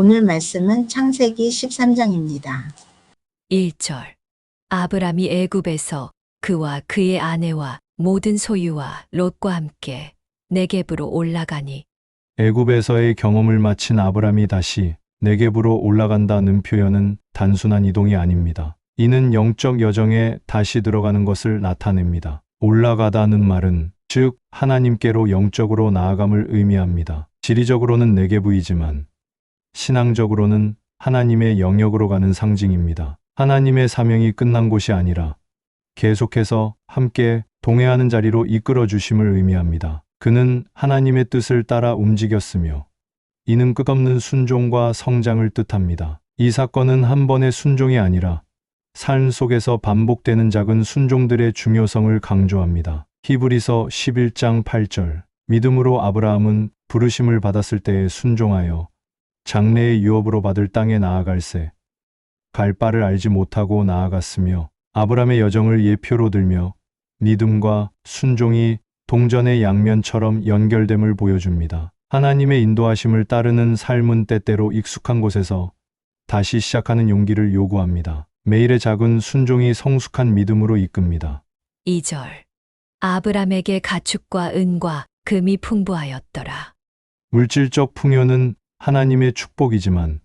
오늘 말씀은 창세기 13장입니다. 1절. 아브람이 애굽에서 그와 그의 아내와 모든 소유와 롯과 함께 네겝으로 올라가니. 애굽에서의 경험을 마친 아브람이 다시 네겝으로 올라간다는 표현은 단순한 이동이 아닙니다. 이는 영적 여정에 다시 들어가는 것을 나타냅니다. 올라가다는 말은 즉 하나님께로 영적으로 나아감을 의미합니다. 지리적으로는 네겝이지만 신앙적으로는 하나님의 영역으로 가는 상징입니다. 하나님의 사명이 끝난 곳이 아니라 계속해서 함께 동행하는 자리로 이끌어 주심을 의미합니다. 그는 하나님의 뜻을 따라 움직였으며 이는 끝없는 순종과 성장을 뜻합니다. 이 사건은 한 번의 순종이 아니라 삶 속에서 반복되는 작은 순종들의 중요성을 강조합니다. 히브리서 11장 8절. 믿음으로 아브라함은 부르심을 받았을 때에 순종하여 장래의 유업으로 받을 땅에 나아갈새 갈 바를 알지 못하고 나아갔으며, 아브라함의 여정을 예표로 들며 믿음과 순종이 동전의 양면처럼 연결됨을 보여줍니다. 하나님의 인도하심을 따르는 삶은 때때로 익숙한 곳에서 다시 시작하는 용기를 요구합니다. 매일의 작은 순종이 성숙한 믿음으로 이끕니다. 2절. 아브람에게 가축과 은과 금이 풍부하였더라. 물질적 풍요는 하나님의 축복이지만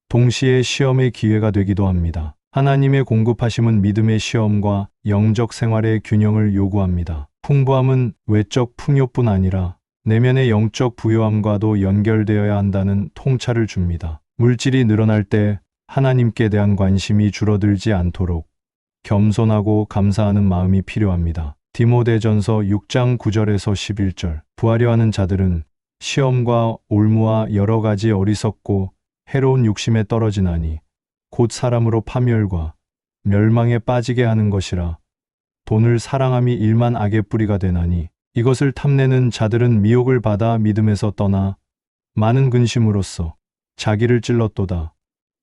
동시에 시험의 기회가 되기도 합니다. 하나님의 공급하심은 믿음의 시험과 영적 생활의 균형을 요구합니다. 풍부함은 외적 풍요뿐 아니라 내면의 영적 부요함과도 연결되어야 한다는 통찰을 줍니다. 물질이 늘어날 때 하나님께 대한 관심이 줄어들지 않도록 겸손하고 감사하는 마음이 필요합니다. 디모데전서 6장 9절에서 11절. 부하려 하는 자들은 시험과 올무와 여러 가지 어리석고 해로운 욕심에 떨어지나니 곧 사람으로 파멸과 멸망에 빠지게 하는 것이라. 돈을 사랑함이 일만 악의 뿌리가 되나니 이것을 탐내는 자들은 미혹을 받아 믿음에서 떠나 많은 근심으로써 자기를 찔렀도다.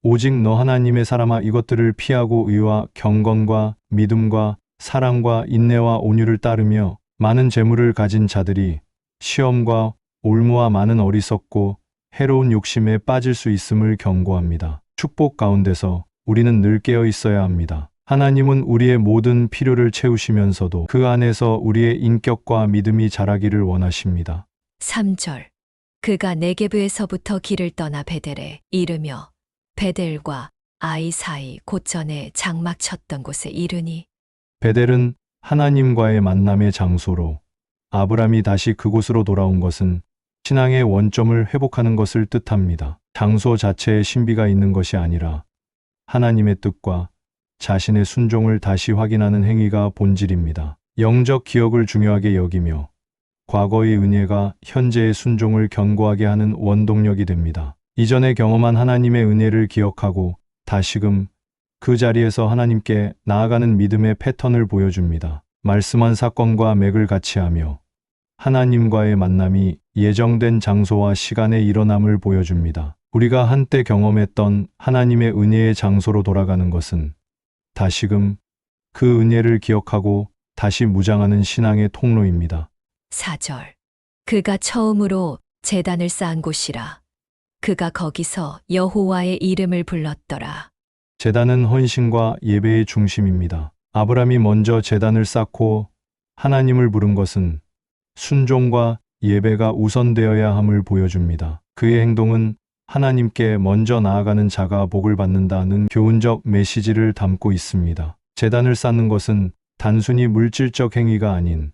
오직 너 하나님의 사람아, 이것들을 피하고 의와 경건과 믿음과 사랑과 인내와 온유를 따르며 많은 재물을 가진 자들이 시험과 올무와 많은 어리석고 해로운 욕심에 빠질 수 있음을 경고합니다. 축복 가운데서 우리는 늘 깨어 있어야 합니다. 하나님은 우리의 모든 필요를 채우시면서도 그 안에서 우리의 인격과 믿음이 자라기를 원하십니다. 3절. 그가 네겝에서부터 길을 떠나 베델에 이르며 베델과 아이 사이 곧 전에 장막 쳤던 곳에 이르니. 베델은 하나님과의 만남의 장소로 아브람이 다시 그곳으로 돌아온 것은 신앙의 원점을 회복하는 것을 뜻합니다. 장소 자체에 신비가 있는 것이 아니라 하나님의 뜻과 자신의 순종을 다시 확인하는 행위가 본질입니다. 영적 기억을 중요하게 여기며 과거의 은혜가 현재의 순종을 견고하게 하는 원동력이 됩니다. 이전에 경험한 하나님의 은혜를 기억하고 다시금 그 자리에서 하나님께 나아가는 믿음의 패턴을 보여줍니다. 말씀한 사건과 맥을 같이 하며 하나님과의 만남이 예정된 장소와 시간에 일어남을 보여줍니다. 우리가 한때 경험했던 하나님의 은혜의 장소로 돌아가는 것은 다시금 그 은혜를 기억하고 다시 무장하는 신앙의 통로입니다. 4절. 그가 처음으로 제단을 쌓은 곳이라. 그가 거기서 여호와의 이름을 불렀더라. 제단은 헌신과 예배의 중심입니다. 아브람이 먼저 제단을 쌓고 하나님을 부른 것은 순종과 예배가 우선되어야 함을 보여줍니다. 그의 행동은 하나님께 먼저 나아가는 자가 복을 받는다는 교훈적 메시지를 담고 있습니다. 제단을 쌓는 것은 단순히 물질적 행위가 아닌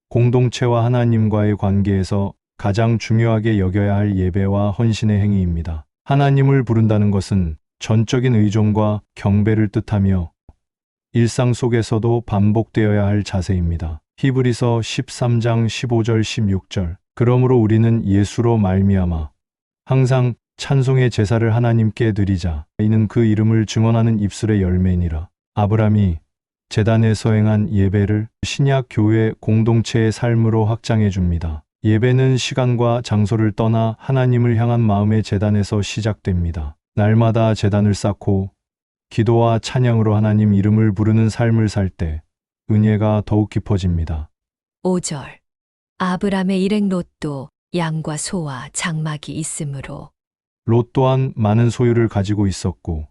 공동체와 하나님과의 관계에서 가장 중요하게 여겨야 할 예배와 헌신의 행위입니다. 하나님을 부른다는 것은 전적인 의존과 경배를 뜻하며 일상 속에서도 반복되어야 할 자세입니다. 히브리서 13장 15절 16절. 그러므로 우리는 예수로 말미암아 항상 찬송의 제사를 하나님께 드리자. 이는 그 이름을 증언하는 입술의 열매니라. 아브람이 제단에서 행한 예배를 신약 교회 공동체의 삶으로 확장해 줍니다. 예배는 시간과 장소를 떠나 하나님을 향한 마음의 제단에서 시작됩니다. 날마다 제단을 쌓고 기도와 찬양으로 하나님 이름을 부르는 삶을 살 때 은혜가 더욱 깊어집니다. 5절. 아브람의 일행 롯도 양과 소와 장막이 있으므로. 롯 또한 많은 소유를 가지고 있었고,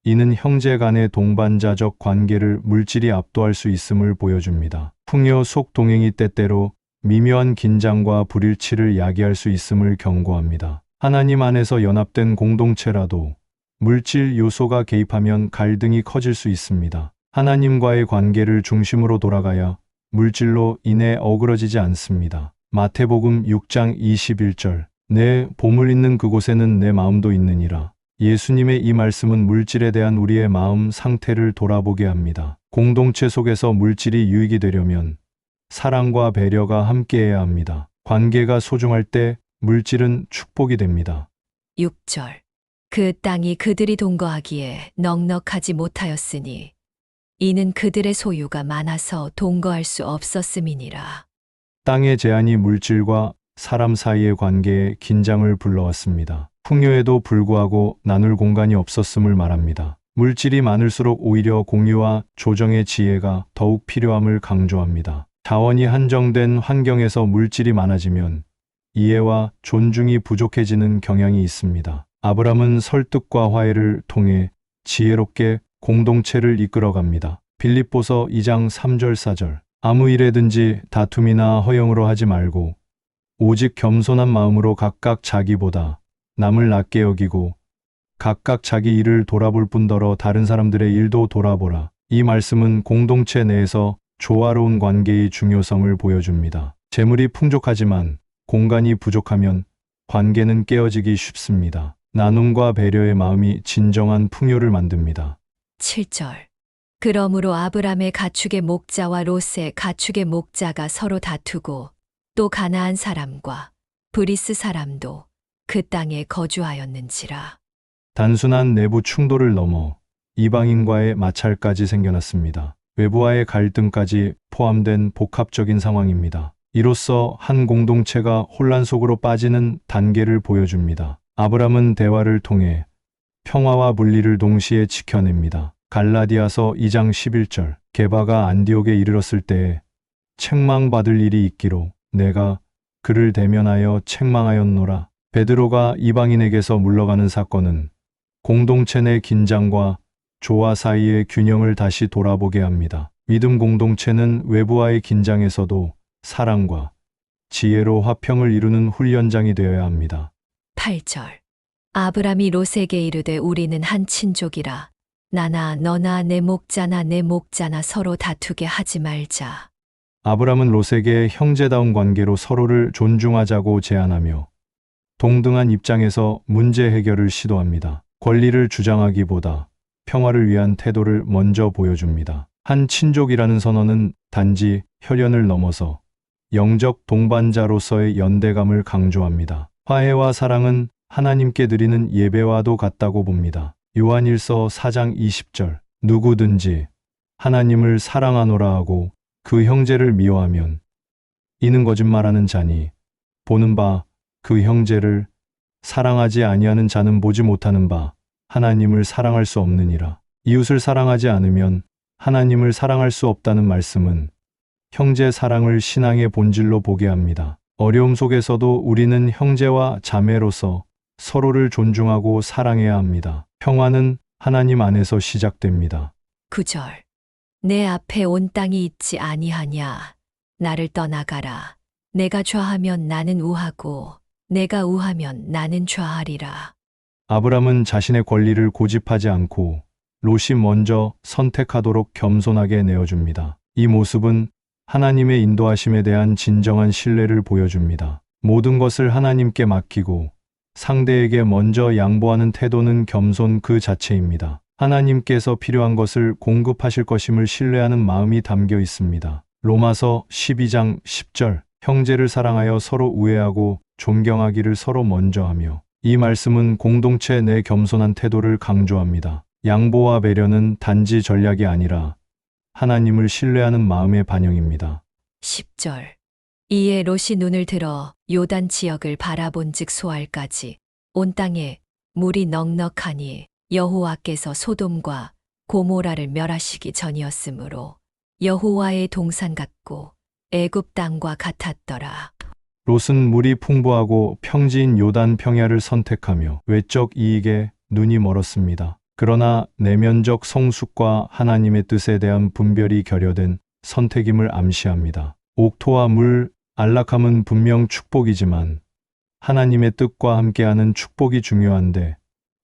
이는 형제 간의 동반자적 관계를 물질이 압도할 수 있음을 보여줍니다. 풍요 속 동행이 때때로 미묘한 긴장과 불일치를 야기할 수 있음을 경고합니다. 하나님 안에서 연합된 공동체라도 물질 요소가 개입하면 갈등이 커질 수 있습니다. 하나님과의 관계를 중심으로 돌아가야 물질로 인해 어그러지지 않습니다. 마태복음 6장 21절 내 보물 있는 그곳에는 내 마음도 있느니라. 예수님의 이 말씀은 물질에 대한 우리의 마음 상태를 돌아보게 합니다. 공동체 속에서 물질이 유익이 되려면 사랑과 배려가 함께해야 합니다. 관계가 소중할 때 물질은 축복이 됩니다. 6절. 그 땅이 그들이 동거하기에 넉넉하지 못하였으니 이는 그들의 소유가 많아서 동거할 수 없었음이니라. 땅의 제한이 물질과 사람 사이의 관계에 긴장을 불러왔습니다. 풍요에도 불구하고 나눌 공간이 없었음을 말합니다. 물질이 많을수록 오히려 공유와 조정의 지혜가 더욱 필요함을 강조합니다. 자원이 한정된 환경에서 물질이 많아지면 이해와 존중이 부족해지는 경향이 있습니다. 아브람은 설득과 화해를 통해 지혜롭게 공동체를 이끌어갑니다. 빌립보서 2장 3절 4절 아무 일에든지 다툼이나 허영으로 하지 말고 오직 겸손한 마음으로 각각 자기보다 남을 낮게 여기고 각각 자기 일을 돌아볼 뿐더러 다른 사람들의 일도 돌아보라. 이 말씀은 공동체 내에서 조화로운 관계의 중요성을 보여줍니다. 재물이 풍족하지만 공간이 부족하면 관계는 깨어지기 쉽습니다. 나눔과 배려의 마음이 진정한 풍요를 만듭니다. 7절. 그러므로 아브람의 가축의 목자와 롯의 가축의 목자가 서로 다투고 또 가나안 사람과 브리스 사람도 그 땅에 거주하였는지라. 단순한 내부 충돌을 넘어 이방인과의 마찰까지 생겨났습니다. 외부와의 갈등까지 포함된 복합적인 상황입니다. 이로써 한 공동체가 혼란 속으로 빠지는 단계를 보여줍니다. 아브람은 대화를 통해 평화와 분리를 동시에 지켜냅니다. 갈라디아서 2장 11절 게바가 안디옥에 이르렀을 때에 책망받을 일이 있기로 내가 그를 대면하여 책망하였노라. 베드로가 이방인에게서 물러가는 사건은 공동체 내 긴장과 조화 사이의 균형을 다시 돌아보게 합니다. 믿음 공동체는 외부와의 긴장에서도 사랑과 지혜로 화평을 이루는 훈련장이 되어야 합니다. 8절. 아브람이 롯에게 이르되 우리는 한 친족이라 나나 너나 내 목자나 내 목자나 서로 다투게 하지 말자. 아브람은 롯에게 형제다운 관계로 서로를 존중하자고 제안하며 동등한 입장에서 문제 해결을 시도합니다. 권리를 주장하기보다 평화를 위한 태도를 먼저 보여줍니다. 한 친족이라는 선언은 단지 혈연을 넘어서 영적 동반자로서의 연대감을 강조합니다. 화해와 사랑은 하나님께 드리는 예배와도 같다고 봅니다. 요한일서 4장 20절 누구든지 하나님을 사랑하노라 하고 그 형제를 미워하면 이는 거짓말하는 자니 보는 바 그 형제를 사랑하지 아니하는 자는 보지 못하는 바 하나님을 사랑할 수 없느니라. 이웃을 사랑하지 않으면 하나님을 사랑할 수 없다는 말씀은 형제 사랑을 신앙의 본질로 보게 합니다. 어려움 속에서도 우리는 형제와 자매로서 서로를 존중하고 사랑해야 합니다. 평화는 하나님 안에서 시작됩니다. 9절. 내 앞에 온 땅이 있지 아니하냐. 나를 떠나가라. 내가 좌하면 나는 우하고 내가 우하면 나는 좌하리라. 아브람은 자신의 권리를 고집하지 않고 롯이 먼저 선택하도록 겸손하게 내어줍니다. 이 모습은 하나님의 인도하심에 대한 진정한 신뢰를 보여줍니다. 모든 것을 하나님께 맡기고 상대에게 먼저 양보하는 태도는 겸손 그 자체입니다. 하나님께서 필요한 것을 공급하실 것임을 신뢰하는 마음이 담겨 있습니다. 로마서 12장 10절 형제를 사랑하여 서로 우애하고 존경하기를 서로 먼저 하며 이 말씀은 공동체 내 겸손한 태도를 강조합니다. 양보와 배려는 단지 전략이 아니라 하나님을 신뢰하는 마음의 반영입니다. 10절. 이에 롯이 눈을 들어 요단 지역을 바라본즉 소알까지 온 땅에 물이 넉넉하니 여호와께서 소돔과 고모라를 멸하시기 전이었으므로 여호와의 동산 같고 애굽 땅과 같았더라. 롯은 물이 풍부하고 평지인 요단 평야를 선택하며 외적 이익에 눈이 멀었습니다. 그러나 내면적 성숙과 하나님의 뜻에 대한 분별이 결여된 선택임을 암시합니다. 옥토와 물, 안락함은 분명 축복이지만 하나님의 뜻과 함께하는 축복이 중요한데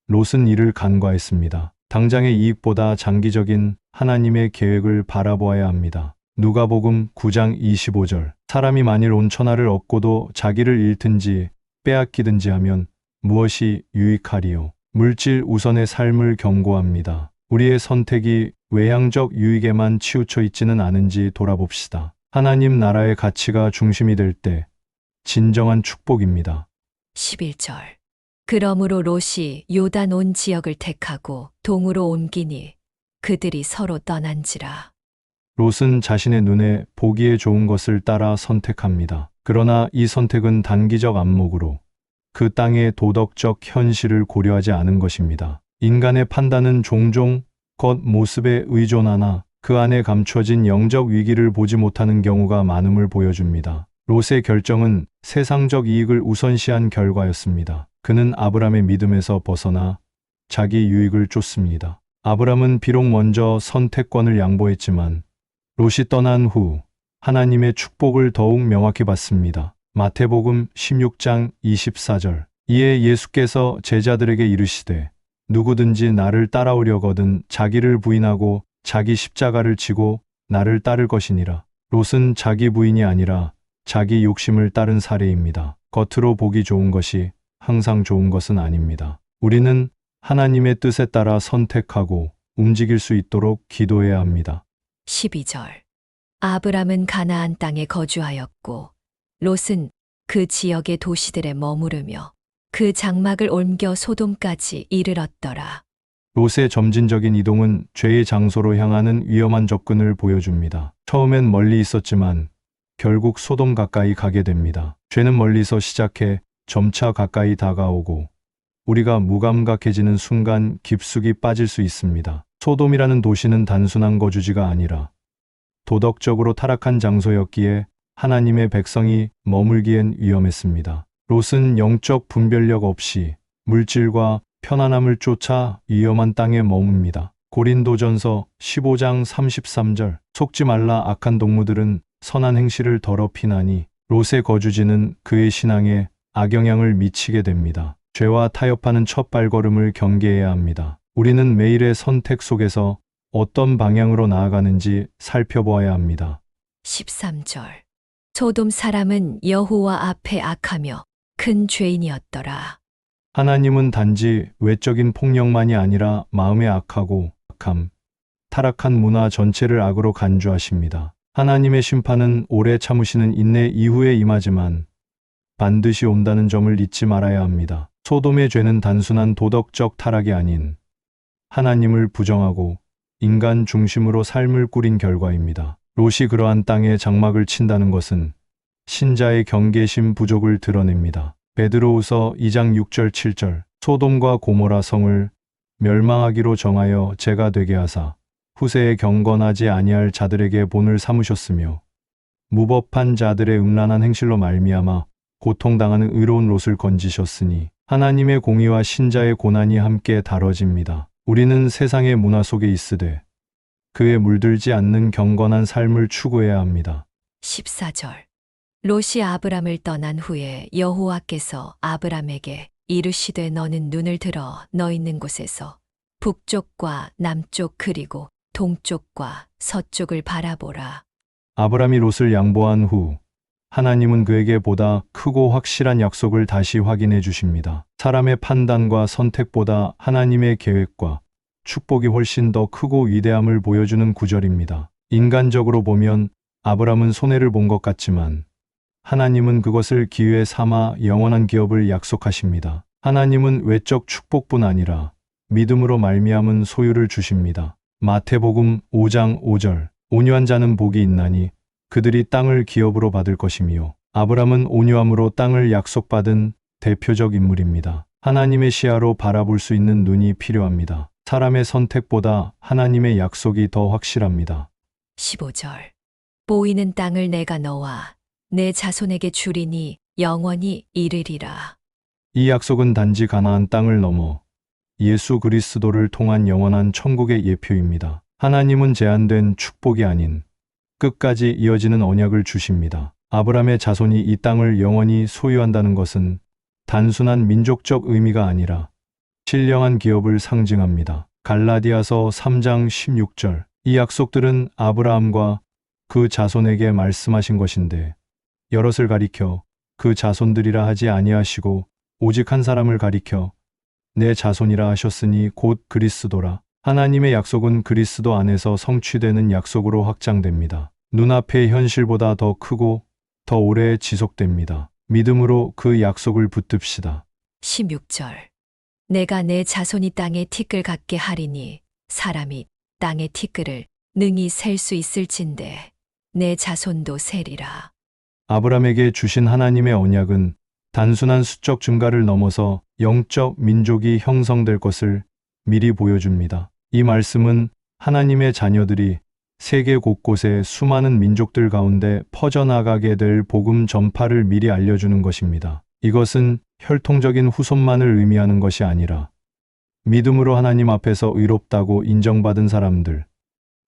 롯은 이를 간과했습니다. 당장의 이익보다 장기적인 하나님의 계획을 바라보아야 합니다. 누가복음 9장 25절. 사람이 만일 온 천하를 얻고도 자기를 잃든지 빼앗기든지 하면 무엇이 유익하리요? 물질 우선의 삶을 경고합니다. 우리의 선택이 외향적 유익에만 치우쳐 있지는 않은지 돌아봅시다. 하나님 나라의 가치가 중심이 될 때 진정한 축복입니다. 11절. 그러므로 롯이 요단 온 지역을 택하고 동으로 옮기니 그들이 서로 떠난지라. 롯은 자신의 눈에 보기에 좋은 것을 따라 선택합니다. 그러나 이 선택은 단기적 안목으로 그 땅의 도덕적 현실을 고려하지 않은 것입니다. 인간의 판단은 종종 겉모습에 의존하나 그 안에 감춰진 영적 위기를 보지 못하는 경우가 많음을 보여줍니다. 롯의 결정은 세상적 이익을 우선시한 결과였습니다. 그는 아브람의 믿음에서 벗어나 자기 유익을 쫓습니다. 아브람은 비록 먼저 선택권을 양보했지만 롯이 떠난 후 하나님의 축복을 더욱 명확히 받습니다. 마태복음 16장 24절. 이에 예수께서 제자들에게 이르시되 누구든지 나를 따라오려거든 자기를 부인하고 자기 십자가를 지고 나를 따를 것이니라. 롯은 자기 부인이 아니라 자기 욕심을 따른 사례입니다. 겉으로 보기 좋은 것이 항상 좋은 것은 아닙니다. 우리는 하나님의 뜻에 따라 선택하고 움직일 수 있도록 기도해야 합니다. 12절. 아브람은 가나안 땅에 거주하였고 롯은 그 지역의 도시들에 머무르며 그 장막을 옮겨 소돔까지 이르렀더라. 롯의 점진적인 이동은 죄의 장소로 향하는 위험한 접근을 보여줍니다. 처음엔 멀리 있었지만 결국 소돔 가까이 가게 됩니다. 죄는 멀리서 시작해 점차 가까이 다가오고 우리가 무감각해지는 순간 깊숙이 빠질 수 있습니다. 소돔이라는 도시는 단순한 거주지가 아니라 도덕적으로 타락한 장소였기에 하나님의 백성이 머물기엔 위험했습니다. 롯은 영적 분별력 없이 물질과 편안함을 쫓아 위험한 땅에 머뭅니다. 고린도전서 15장 33절. 속지 말라 악한 동무들은 선한 행실을 더럽히나니 롯의 거주지는 그의 신앙에 악영향을 미치게 됩니다. 죄와 타협하는 첫 발걸음을 경계해야 합니다. 우리는 매일의 선택 속에서 어떤 방향으로 나아가는지 살펴보아야 합니다. 13절. 소돔 사람은 여호와 앞에 악하며 큰 죄인이었더라. 하나님은 단지 외적인 폭력만이 아니라 마음의 악하고 악함, 타락한 문화 전체를 악으로 간주하십니다. 하나님의 심판은 오래 참으시는 인내 이후에 임하지만 반드시 온다는 점을 잊지 말아야 합니다. 소돔의 죄는 단순한 도덕적 타락이 아닌 하나님을 부정하고 인간 중심으로 삶을 꾸린 결과입니다. 롯이 그러한 땅에 장막을 친다는 것은 신자의 경계심 부족을 드러냅니다. 베드로후서 2장 6절 7절. 소돔과 고모라 성을 멸망하기로 정하여 죄가 되게 하사 후세에 경건하지 아니할 자들에게 본을 삼으셨으며 무법한 자들의 음란한 행실로 말미암아 고통당하는 의로운 롯을 건지셨으니 하나님의 공의와 신자의 고난이 함께 다뤄집니다. 우리는 세상의 문화 속에 있으되 그에 물들지 않는 경건한 삶을 추구해야 합니다. 14절. 롯이 아브람을 떠난 후에 여호와께서 아브람에게 이르시되 너는 눈을 들어 너 있는 곳에서 북쪽과 남쪽 그리고 동쪽과 서쪽을 바라보라. 아브람이 롯을 양보한 후 하나님은 그에게 보다 크고 확실한 약속을 다시 확인해 주십니다. 사람의 판단과 선택보다 하나님의 계획과 축복이 훨씬 더 크고 위대함을 보여주는 구절입니다. 인간적으로 보면 아브람은 손해를 본 것 같지만 하나님은 그것을 기회 삼아 영원한 기업을 약속하십니다. 하나님은 외적 축복뿐 아니라 믿음으로 말미암은 소유를 주십니다. 마태복음 5장 5절. 온유한 자는 복이 있나니 그들이 땅을 기업으로 받을 것이며 아브람은 온유함으로 땅을 약속받은 대표적 인물입니다. 하나님의 시야로 바라볼 수 있는 눈이 필요합니다. 사람의 선택보다 하나님의 약속이 더 확실합니다. 15절. 보이는 땅을 내가 너와 내 자손에게 주리니 영원히 이르리라. 이 약속은 단지 가나안 땅을 넘어 예수 그리스도를 통한 영원한 천국의 예표입니다. 하나님은 제한된 축복이 아닌 끝까지 이어지는 언약을 주십니다. 아브라함의 자손이 이 땅을 영원히 소유한다는 것은 단순한 민족적 의미가 아니라 신령한 기업을 상징합니다. 갈라디아서 3장 16절. 이 약속들은 아브라함과 그 자손에게 말씀하신 것인데 여럿을 가리켜 그 자손들이라 하지 아니하시고 오직 한 사람을 가리켜 내 자손이라 하셨으니 곧 그리스도라. 하나님의 약속은 그리스도 안에서 성취되는 약속으로 확장됩니다. 눈앞의 현실보다 더 크고 더 오래 지속됩니다. 믿음으로 그 약속을 붙듭시다. 16절. 내가 내 자손이 땅에 티끌 같게 하리니 사람이 땅의 티끌을 능히 셀 수 있을진데 내 자손도 세리라. 아브라함에게 주신 하나님의 언약은 단순한 수적 증가를 넘어서 영적 민족이 형성될 것을 미리 보여줍니다. 이 말씀은 하나님의 자녀들이 세계 곳곳의 수많은 민족들 가운데 퍼져나가게 될 복음 전파를 미리 알려주는 것입니다. 이것은 혈통적인 후손만을 의미하는 것이 아니라 믿음으로 하나님 앞에서 의롭다고 인정받은 사람들,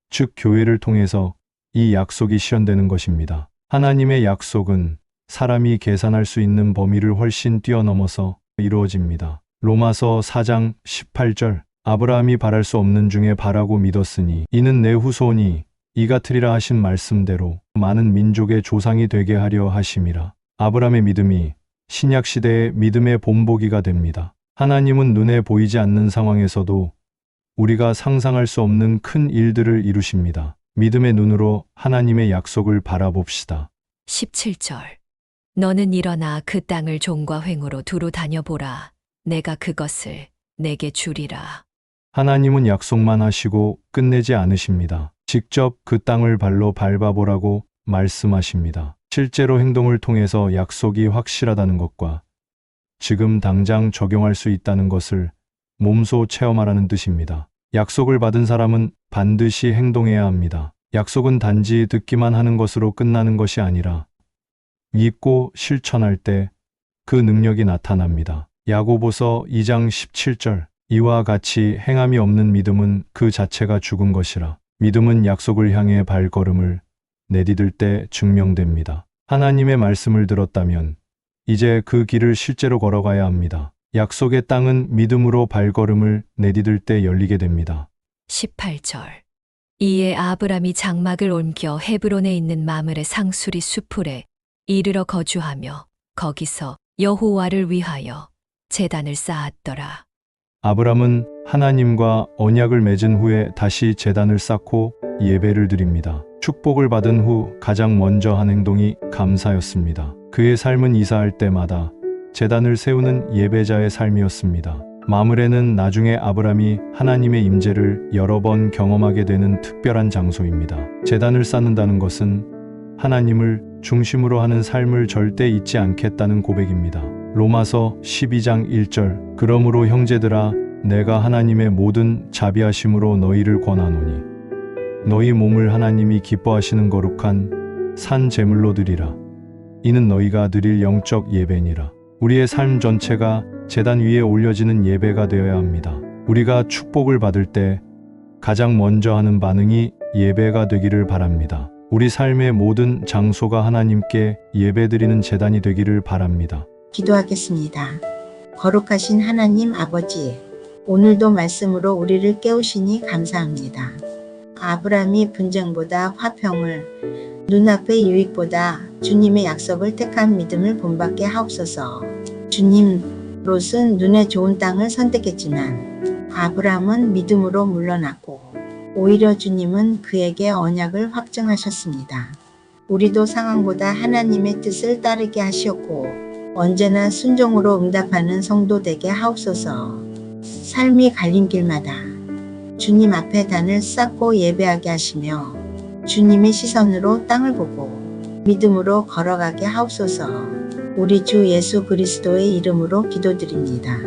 즉 교회를 통해서 이 약속이 실현되는 것입니다. 하나님의 약속은 사람이 계산할 수 있는 범위를 훨씬 뛰어넘어서 이루어집니다. 로마서 4장 18절. 아브라함이 바랄 수 없는 중에 바라고 믿었으니 이는 내 후손이 이 같으리라 하신 말씀대로 많은 민족의 조상이 되게 하려 하심이라. 아브라함의 믿음이 신약 시대의 믿음의 본보기가 됩니다. 하나님은 눈에 보이지 않는 상황에서도 우리가 상상할 수 없는 큰 일들을 이루십니다. 믿음의 눈으로 하나님의 약속을 바라봅시다. 17절. 너는 일어나 그 땅을 종과 횡으로 두루 다녀보라. 내가 그것을 내게 주리라. 하나님은 약속만 하시고 끝내지 않으십니다. 직접 그 땅을 발로 밟아보라고 말씀하십니다. 실제로 행동을 통해서 약속이 확실하다는 것과 지금 당장 적용할 수 있다는 것을 몸소 체험하라는 뜻입니다. 약속을 받은 사람은 반드시 행동해야 합니다. 약속은 단지 듣기만 하는 것으로 끝나는 것이 아니라 믿고 실천할 때 그 능력이 나타납니다. 야고보서 2장 17절. 이와 같이 행함이 없는 믿음은 그 자체가 죽은 것이라. 믿음은 약속을 향해 발걸음을 내디딜 때 증명됩니다. 하나님의 말씀을 들었다면 이제 그 길을 실제로 걸어가야 합니다. 약속의 땅은 믿음으로 발걸음을 내디딜 때 열리게 됩니다. 18절. 이에 아브람이 장막을 옮겨 헤브론에 있는 마므레 상수리 수풀에 이르러 거주하며 거기서 여호와를 위하여 제단을 쌓았더라. 아브람은 하나님과 언약을 맺은 후에 다시 제단을 쌓고 예배를 드립니다. 축복을 받은 후 가장 먼저 한 행동이 감사였습니다. 그의 삶은 이사할 때마다 제단을 세우는 예배자의 삶이었습니다. 마므레는 나중에 아브람이 하나님의 임재를 여러 번 경험하게 되는 특별한 장소입니다. 제단을 쌓는다는 것은 하나님을 중심으로 하는 삶을 절대 잊지 않겠다는 고백입니다. 로마서 12장 1절. 그러므로 형제들아 내가 하나님의 모든 자비하심으로 너희를 권하노니 너희 몸을 하나님이 기뻐하시는 거룩한 산 제물로 드리라. 이는 너희가 드릴 영적 예배니라. 우리의 삶 전체가 제단 위에 올려지는 예배가 되어야 합니다. 우리가 축복을 받을 때 가장 먼저 하는 반응이 예배가 되기를 바랍니다. 우리 삶의 모든 장소가 하나님께 예배드리는 제단이 되기를 바랍니다. 기도하겠습니다. 거룩하신 하나님 아버지, 오늘도 말씀으로 우리를 깨우시니 감사합니다. 아브라함이 분쟁보다 화평을, 눈앞의 유익보다 주님의 약속을 택한 믿음을 본받게 하옵소서. 주님, 롯은 눈에 좋은 땅을 선택했지만 아브라함은 믿음으로 물러났고 오히려 주님은 그에게 언약을 확증하셨습니다. 우리도 상황보다 하나님의 뜻을 따르게 하시었고 언제나 순종으로 응답하는 성도 되게 하옵소서. 삶이 갈림길마다 주님 앞에 단을 쌓고 예배하게 하시며 주님의 시선으로 땅을 보고 믿음으로 걸어가게 하옵소서. 우리 주 예수 그리스도의 이름으로 기도드립니다.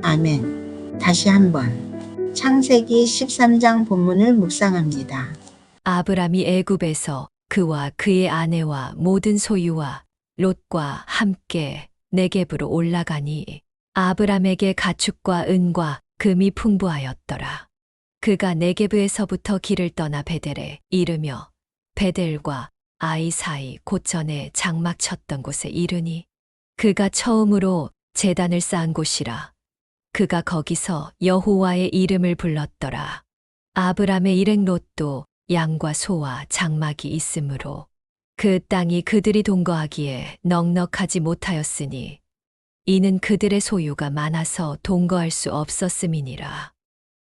아멘. 다시 한번 창세기 13장 본문을 묵상합니다. 아브람이 애굽에서 그와 그의 아내와 모든 소유와 롯과 함께 네겝으로 올라가니 아브람에게 가축과 은과 금이 풍부하였더라. 그가 네겝에서부터 길을 떠나 베델에 이르며 베델과 아이 사이 곧 전에 장막 쳤던 곳에 이르니 그가 처음으로 제단을 쌓은 곳이라. 그가 거기서 여호와의 이름을 불렀더라. 아브람의 일행 롯도 양과 소와 장막이 있으므로 그 땅이 그들이 동거하기에 넉넉하지 못하였으니 이는 그들의 소유가 많아서 동거할 수 없었음이니라.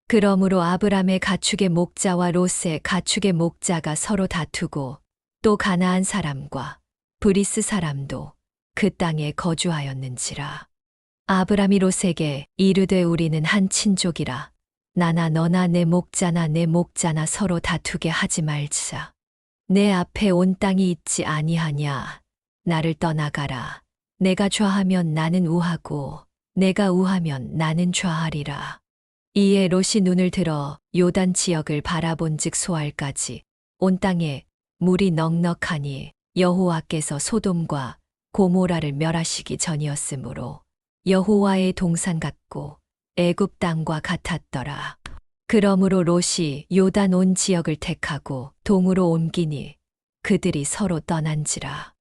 그러므로 아브람의 가축의 목자와 롯의 가축의 목자가 서로 다투고 또 가나안 사람과 브리스 사람도 그 땅에 거주하였는지라. 아브람이 롯에게 이르되 우리는 한 친족이라. 나나 너나 내 목자나 서로 다투게 하지 말자. 내 앞에 온 땅이 있지 아니하냐. 나를 떠나가라. 내가 좌하면 나는 우하고 내가 우하면 나는 좌하리라. 이에 롯이 눈을 들어 요단 지역을 바라본즉 소알까지 온 땅에 물이 넉넉하니 여호와께서 소돔과 고모라를 멸하시기 전이었으므로 여호와의 동산 같고 애굽 땅과 같았더라. 그러므로 롯이 요단 온 지역을 택하고 동으로 옮기니 그들이 서로 떠난지라.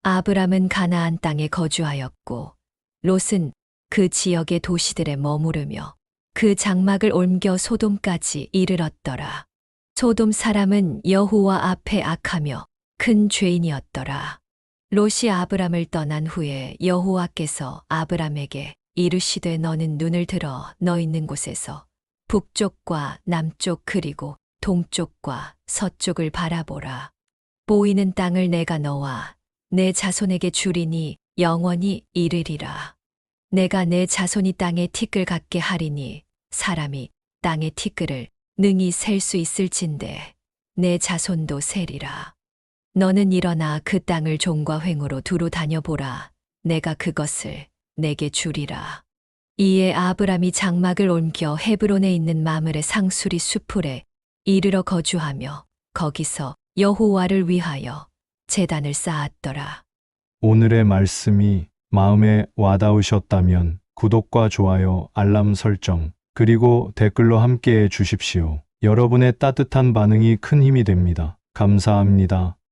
아브람은 가나안 땅에 거주하였고 롯은 그 지역의 도시들에 머무르며 그 장막을 옮겨 소돔까지 이르렀더라. 소돔 사람은 여호와 앞에 악하며 큰 죄인이었더라. 롯이 아브람을 떠난 후에 여호와께서 아브람에게 이르시되 너는 눈을 들어 너 있는 곳에서 북쪽과 남쪽 그리고 동쪽과 서쪽을 바라보라. 보이는 땅을 내가 너와 내 자손에게 주리니 영원히 이르리라. 내가 내 자손이 땅에 티끌 같게 하리니 사람이 땅의 티끌을 능히 셀 수 있을진데 내 자손도 세리라. 너는 일어나 그 땅을 종과 횡으로 두루 다녀보라. 내가 그것을 내게 주리라. 이에 아브람이 장막을 옮겨 헤브론에 있는 마므레 상수리 수풀에 이르러 거주하며 거기서 여호와를 위하여 제단을 쌓았더라. 오늘의 말씀이 마음에 와닿으셨다면 구독과 좋아요, 알람 설정, 그리고 댓글로 함께해 주십시오. 여러분의 따뜻한 반응이 큰 힘이 됩니다. 감사합니다.